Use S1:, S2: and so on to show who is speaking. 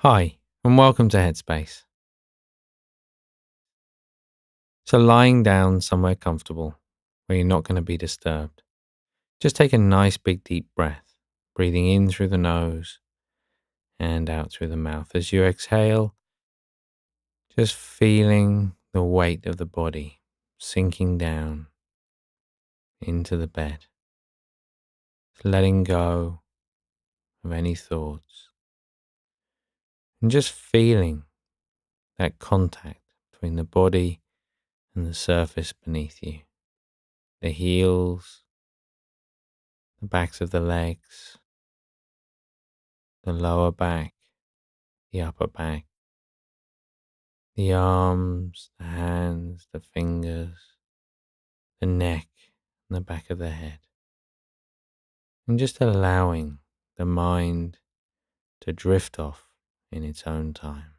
S1: Hi, and welcome to Headspace. So, lying down somewhere comfortable where you're not going to be disturbed, just take a nice big deep breath, breathing in through the nose and out through the mouth. As you exhale, just feeling the weight of the body sinking down into the bed, letting go of any thoughts, and just feeling that contact between the body and the surface beneath you, the heels, the backs of the legs, the lower back, the upper back, the arms, the hands, the fingers, the neck, and the back of the head. And just allowing the mind to drift off in its own time.